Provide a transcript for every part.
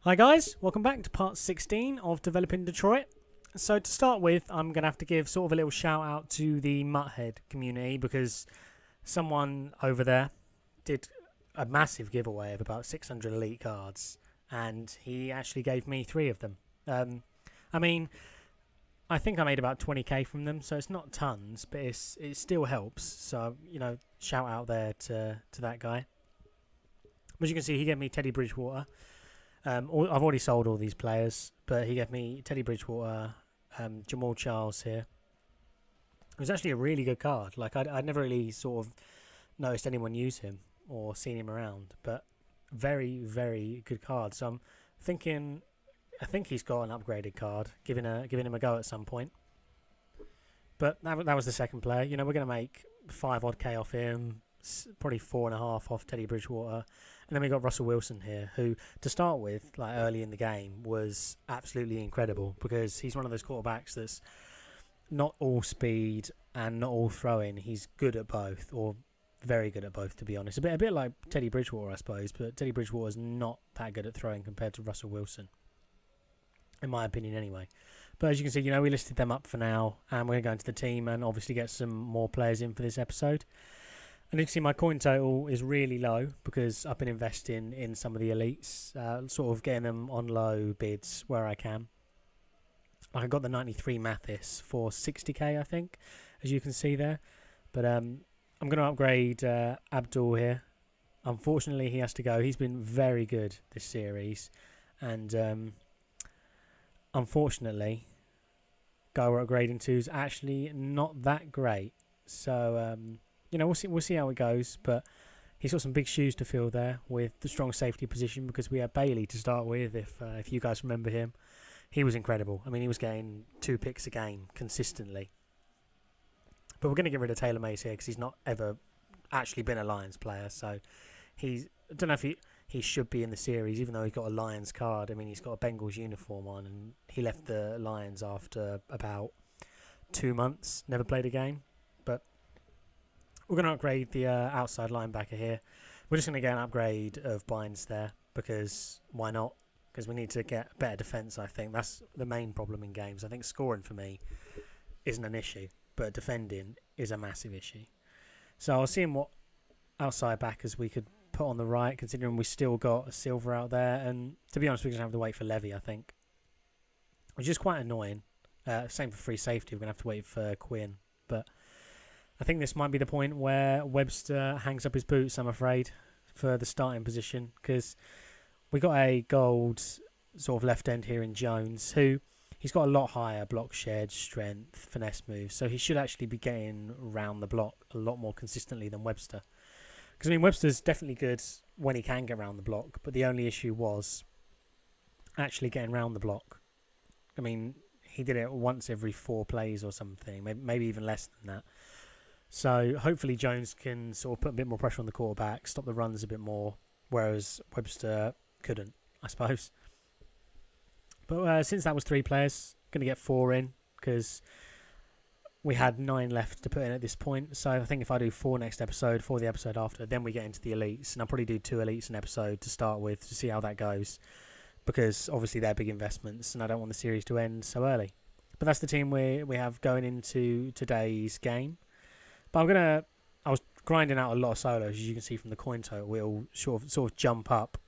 Hi guys, welcome back to part 16 of Developing Detroit. So to start with, I'm going to have to give sort of a little shout out to the Muthead community because someone over there did a massive giveaway of about 600 elite cards and he actually gave me 3 of them. I mean, I think I made about 20k from them, so it's not tons, but it still helps. So, you know, shout out there to that guy. As you can see, he gave me Teddy Bridgewater. I've already sold all these players, but he gave me Teddy Bridgewater, Jamal Charles here. It was actually a really good card. Like, I'd never really sort of noticed anyone use him or seen him around, but very, very good card. So I'm thinking, I think he's got an upgraded card, giving him a go at some point. But that was the second player. You know, we're going to make 5 odd K off him, probably 4.5 off Teddy Bridgewater. And then we got Russell Wilson here, who, to start with, like early in the game, was absolutely incredible because he's one of those quarterbacks that's not all speed and not all throwing. He's good at both, or very good at both, to be honest. A bit like Teddy Bridgewater, I suppose, but Teddy Bridgewater's not that good at throwing compared to Russell Wilson, in my opinion, anyway. But as you can see, you know, we listed them up for now, and we're going to go into the team and obviously get some more players in for this episode. And you can see my coin total is really low because I've been investing in some of the elites, sort of getting them on low bids where I can. I got the 93 Mathis for 60k, I think, as you can see there. But I'm going to upgrade Abdul here. Unfortunately, he has to go. He's been very good this series. And unfortunately, guy we're upgrading to is actually not that great. So... you know, we'll see how it goes, but he's got some big shoes to fill there with the strong safety position because we had Bailey to start with. If you guys remember him, he was incredible. I mean, he was getting 2 picks a game consistently. But we're going to get rid of Taylor Mays here because he's not ever actually been a Lions player. So I don't know if he should be in the series, even though he's got a Lions card. I mean, he's got a Bengals uniform on, and he left the Lions after about 2 months, never played a game. We're going to upgrade the outside linebacker here. We're just going to get an upgrade of Bynes there because why not? Because we need to get better defence, I think. That's the main problem in games. I think scoring for me isn't an issue, but defending is a massive issue. So I was seeing what outside backers we could put on the right, considering we still got a Silver out there. And to be honest, we're going to have to wait for Levy, I think, which is quite annoying. Same for free safety. We're going to have to wait for Quinn, but... I think this might be the point where Webster hangs up his boots, I'm afraid, for the starting position, because we got a gold sort of left end here in Jones, who he's got a lot higher block shared, strength, finesse moves, so he should actually be getting round the block a lot more consistently than Webster. Because, I mean, Webster's definitely good when he can get round the block, but the only issue was actually getting round the block. I mean, he did it once every 4 plays or something, maybe even less than that. So hopefully Jones can sort of put a bit more pressure on the quarterback, stop the runs a bit more, whereas Webster couldn't, I suppose. But since that was 3 players, going to get 4 in because we had 9 left to put in at this point. So I think if I do 4 next episode, 4 the episode after, then we get into the elites. And I'll probably do 2 elites an episode to start with to see how that goes because obviously they're big investments and I don't want the series to end so early. But that's the team we have going into today's game. But I was grinding out a lot of solos, as you can see from the coin total. We'll sort of jump up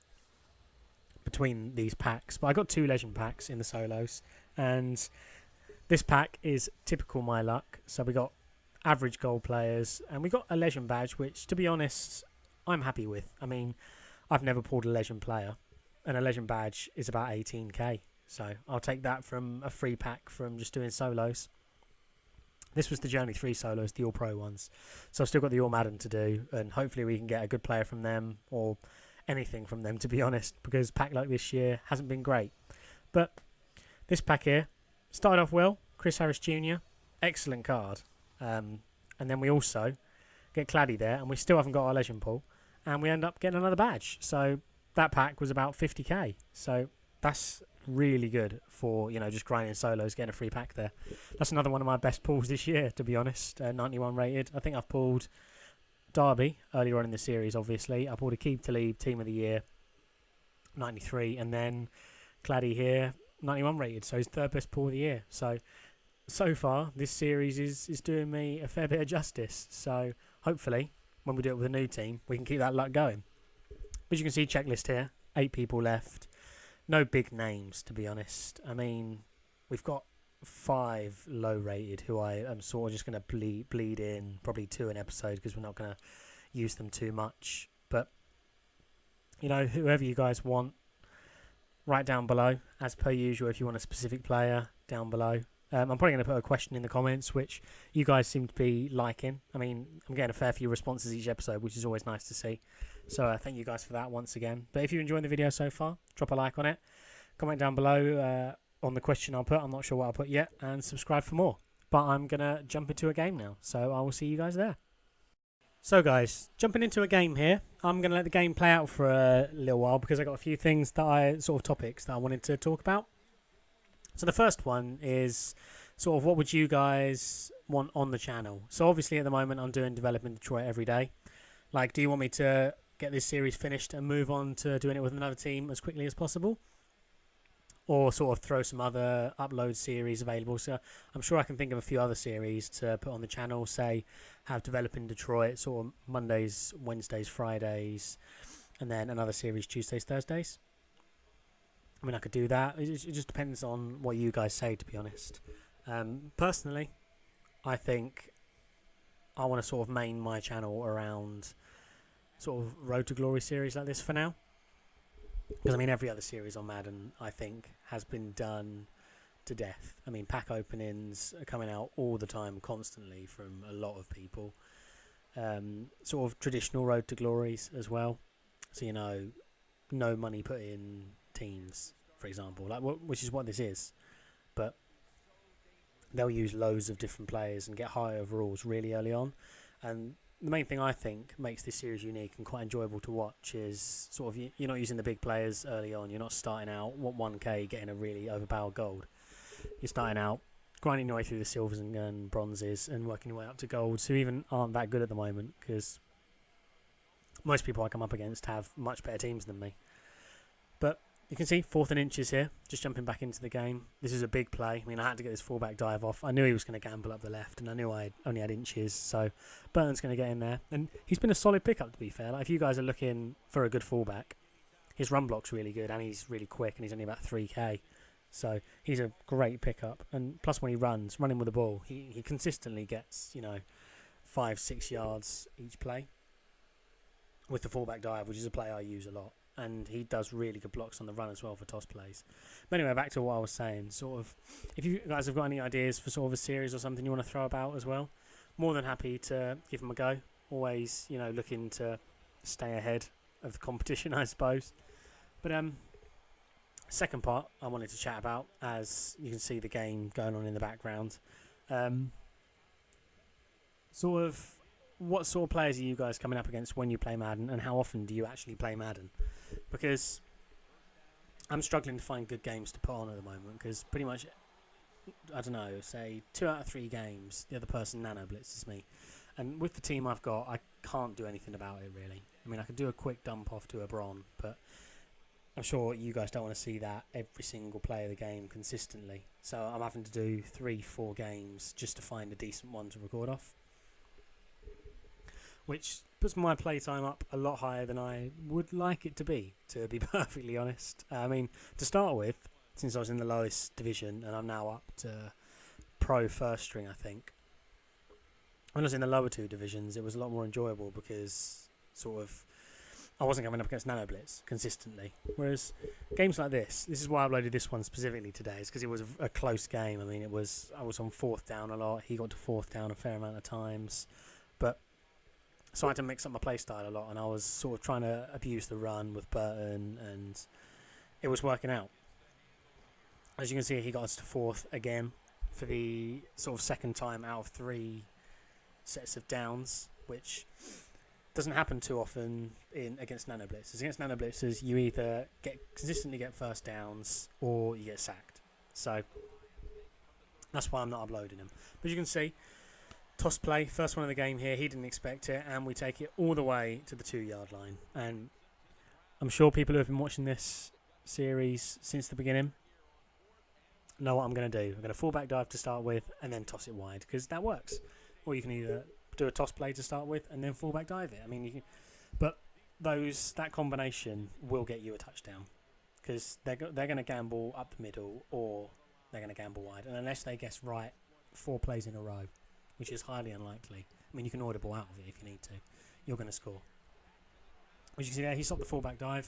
between these packs. But I got 2 legend packs in the solos, and this pack is typical my luck. So we got average gold players, and we got a legend badge, which, to be honest, I'm happy with. I mean, I've never pulled a legend player, and a legend badge is about 18k. So I'll take that from a free pack from just doing solos. This was the Journey 3 solos, the All-Pro ones. So I've still got the All-Madden to do, and hopefully we can get a good player from them, or anything from them, to be honest, because pack like this year hasn't been great. But this pack here started off well. Chris Harris Jr., excellent card. And then we also get Claddy there, and we still haven't got our Legend Pool, and we end up getting another badge. So that pack was about 50k. So that's really good for, you know, just grinding solos, getting a free pack there. That's another one of my best pulls this year, to be honest. 91 rated. I think I've pulled Derby earlier on in the series, obviously. I pulled a Keep to Lead Team of the Year. 93, and then Claddy here, 91 rated, so he's third best pool of the year. So far, this series is doing me a fair bit of justice. So hopefully, when we do it with a new team, we can keep that luck going. As you can see, checklist here, 8 people left. No big names, to be honest. I mean, we've got 5 low rated who I am sort of just going to bleed in, probably 2 an episode because we're not going to use them too much. But, you know, whoever you guys want, write down below, as per usual, if you want a specific player down below. I'm probably going to put a question in the comments, which you guys seem to be liking. I mean, I'm getting a fair few responses each episode, which is always nice to see. So thank you guys for that once again. But if you enjoyed the video so far, drop a like on it. Comment down below on the question I'll put. I'm not sure what I'll put yet. And subscribe for more. But I'm going to jump into a game now. So I will see you guys there. So guys, jumping into a game here. I'm going to let the game play out for a little while because I got a few things that topics that I wanted to talk about. So the first one is sort of what would you guys want on the channel? So obviously at the moment I'm doing Developing Detroit every day. Like, do you want me to get this series finished and move on to doing it with another team as quickly as possible? Or sort of throw some other upload series available? So I'm sure I can think of a few other series to put on the channel. Say, have Developing Detroit sort of Mondays, Wednesdays, Fridays, and then another series Tuesdays, Thursdays. I mean, I could do that. It just depends on what you guys say, to be honest. Personally, I think I want to sort of main my channel around sort of Road to Glory series like this for now. Because, I mean, every other series on Madden, I think, has been done to death. I mean, pack openings are coming out all the time, constantly, from a lot of people. Sort of traditional Road to Glories as well. So, you know, no money put in teams, for example, like which is what this is, but they'll use loads of different players and get high overalls really early on. And the main thing I think makes this series unique and quite enjoyable to watch is sort of you're not using the big players early on. You're not starting out 1k getting a really overpowered gold. You're starting out grinding your way through the silvers and bronzes and working your way up to golds, who even aren't that good at the moment because most people I come up against have much better teams than me. But you can see 4th and inches here, just jumping back into the game. This is a big play. I mean, I had to get this fullback dive off. I knew he was going to gamble up the left, and I knew I only had inches, so Burton's going to get in there. And he's been a solid pickup, to be fair. Like, if you guys are looking for a good fullback, his run block's really good, and he's really quick, and he's only about 3k. So he's a great pickup. And plus when he runs, running with the ball, he consistently gets, you know, 5-6 yards each play with the fullback dive, which is a play I use a lot. And he does really good blocks on the run as well for toss plays. But anyway, back to what I was saying. Sort of, if you guys have got any ideas for sort of a series or something you want to throw about as well, more than happy to give them a go. Always, you know, looking to stay ahead of the competition, I suppose. But second part I wanted to chat about, as you can see the game going on in the background. Sort of, what sort of players are you guys coming up against when you play Madden, and how often do you actually play Madden? Because I'm struggling to find good games to put on at the moment, because pretty much, I don't know, say 2 out of 3 games, the other person nano blitzes me. And with the team I've got, I can't do anything about it, really. I mean, I could do a quick dump off to a Bron, but I'm sure you guys don't want to see that every single play of the game consistently. So I'm having to do 3-4 games just to find a decent one to record off, which puts my playtime up a lot higher than I would like it to be perfectly honest. I mean, to start with, since I was in the lowest division and I'm now up to pro first string, I think. When I was in the lower 2 divisions, it was a lot more enjoyable because sort of I wasn't coming up against Nano Blitz consistently. Whereas games like this is why I uploaded this one specifically today, is because it was a close game. I mean, I was on 4th down a lot. He got to 4th down a fair amount of times. But so I had to mix up my playstyle a lot, and I was sort of trying to abuse the run with Burton, and it was working out. As you can see, he got us to 4th again for the sort of 2nd time out of 3 sets of downs, which doesn't happen too often against Nano Blitzers. Against Nano Blitzers, you either consistently get first downs or you get sacked. So that's why I'm not uploading them. But you can see, toss play, first one of the game here, he didn't expect it, and we take it all the way to the 2-yard line. And I'm sure people who have been watching this series since the beginning know what I'm going to do. I'm going to fullback dive to start with and then toss it wide, because that works. Or you can either do a toss play to start with and then fullback dive it. I mean, you can, but that combination will get you a touchdown, because they're going to gamble up the middle or they're going to gamble wide. And unless they guess right 4 plays in a row, which is highly unlikely. I mean, you can audible out of it if you need to. You're going to score. As you can see there, he stopped the fullback dive.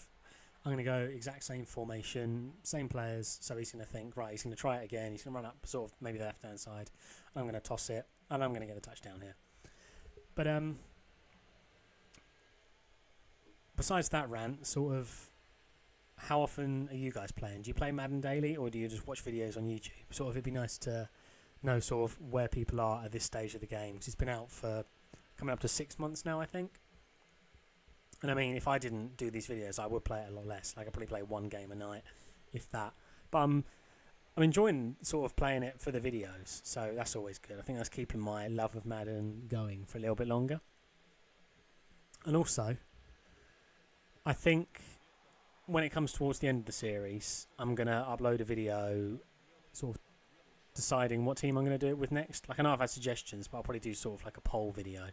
I'm going to go exact same formation, same players, so he's going to think, right, he's going to try it again. He's going to run up sort of maybe the left-hand side. I'm going to toss it, and I'm going to get a touchdown here. But besides that rant, sort of, how often are you guys playing? Do you play Madden daily, or do you just watch videos on YouTube? Sort of, it'd be nice to know sort of where people are at this stage of the game, because it's been out for coming up to 6 months now, I think. And I mean, if I didn't do these videos, I would play it a lot less. Like, I'd probably play 1 game a night, if that. But I'm enjoying sort of playing it for the videos, so that's always good. I think that's keeping my love of Madden going for a little bit longer. And also, I think when it comes towards the end of the series, I'm going to upload a video sort of deciding what team I'm going to do it with next. Like, I know I've had suggestions, but I'll probably do sort of like a poll video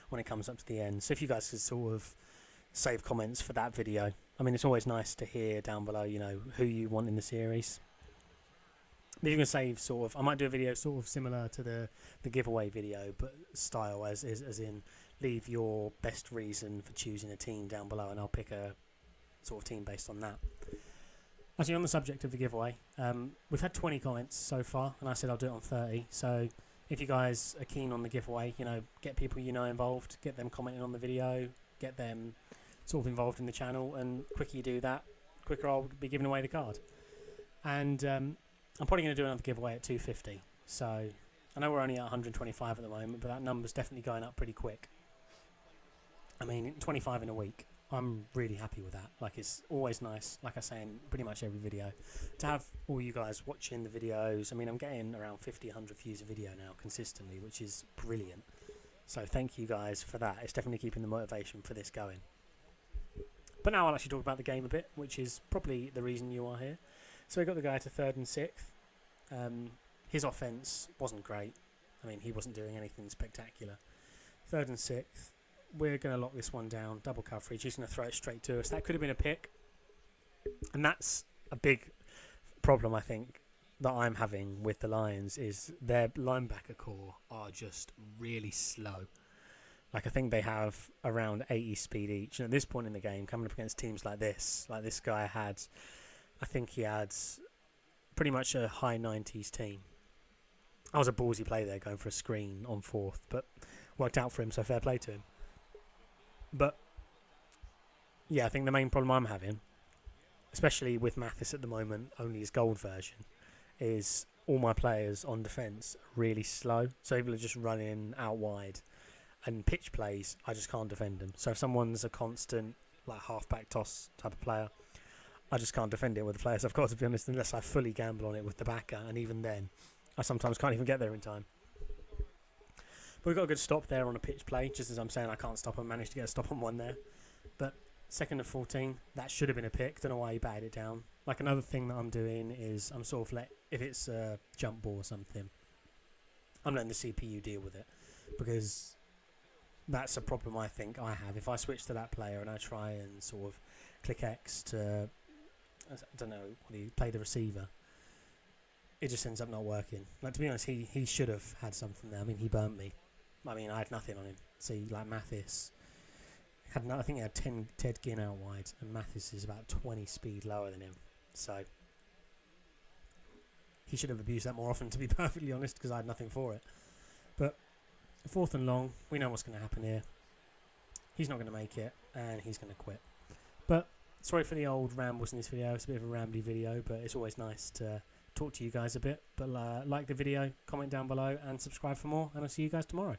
when it comes up to the end. So if you guys could sort of save comments for that video. I mean, it's always nice to hear down below, you know, who you want in the series. But you can save sort of, I might do a video sort of similar to the giveaway video, but style as in leave your best reason for choosing a team down below, and I'll pick a sort of team based on that. Actually, on the subject of the giveaway, we've had 20 comments so far, and I said I'll do it on 30. So if you guys are keen on the giveaway, you know, get people you know involved, get them commenting on the video, get them sort of involved in the channel, and quicker you do that, quicker I'll be giving away the card. And I'm probably going to do another giveaway at 250. So I know we're only at 125 at the moment, but that number's definitely going up pretty quick. I mean, 25 in a week. I'm really happy with that. Like, it's always nice, like I say in pretty much every video, to have all you guys watching the videos. I mean, I'm getting around 50, 100 views a video now consistently, which is brilliant. So thank you guys for that. It's definitely keeping the motivation for this going. But now I'll actually talk about the game a bit, which is probably the reason you are here. So we got the guy to 3rd and 6th. His offense wasn't great. I mean, he wasn't doing anything spectacular. 3rd and 6th. We're going to lock this one down, double coverage. He's going to throw it straight to us. That could have been a pick. And that's a big problem, I think, that I'm having with the Lions, is their linebacker core are just really slow. Like, I think they have around 80 speed each. And at this point in the game, coming up against teams like this guy had, I think he had pretty much a high 90s team. That was a ballsy play there, going for a screen on 4th, but worked out for him, so fair play to him. But yeah, I think the main problem I'm having, especially with Mathis at the moment, only his gold version, is all my players on defence are really slow. So people are just running out wide, and pitch plays, I just can't defend them. So if someone's a constant, like, half-back toss type of player, I just can't defend it with the players I've got, to be honest, unless I fully gamble on it with the backer, and even then, I sometimes can't even get there in time. But we've got a good stop there on a pitch play, just as I'm saying I can't stop and managed to get a stop on one there. But 2nd and 14, that should have been a pick. Don't know why he batted it down. Like, another thing that I'm doing is I'm sort of if it's a jump ball or something, I'm letting the CPU deal with it, because that's a problem I think I have. If I switch to that player and I try and sort of click X to, I don't know, play the receiver, it just ends up not working. Like, to be honest, he should have had something there. I mean, he burnt me. I mean, I had nothing on him. See, like, Mathis had I think he had 10 Ted Ginn out wide, and Mathis is about 20 speed lower than him. So he should have abused that more often, to be perfectly honest, because I had nothing for it. But 4th and long, we know what's going to happen here. He's not going to make it, and he's going to quit. But sorry for the old rambles in this video. It's a bit of a rambly video, but it's always nice to talk to you guys a bit. But like the video, comment down below, and subscribe for more, and I'll see you guys tomorrow.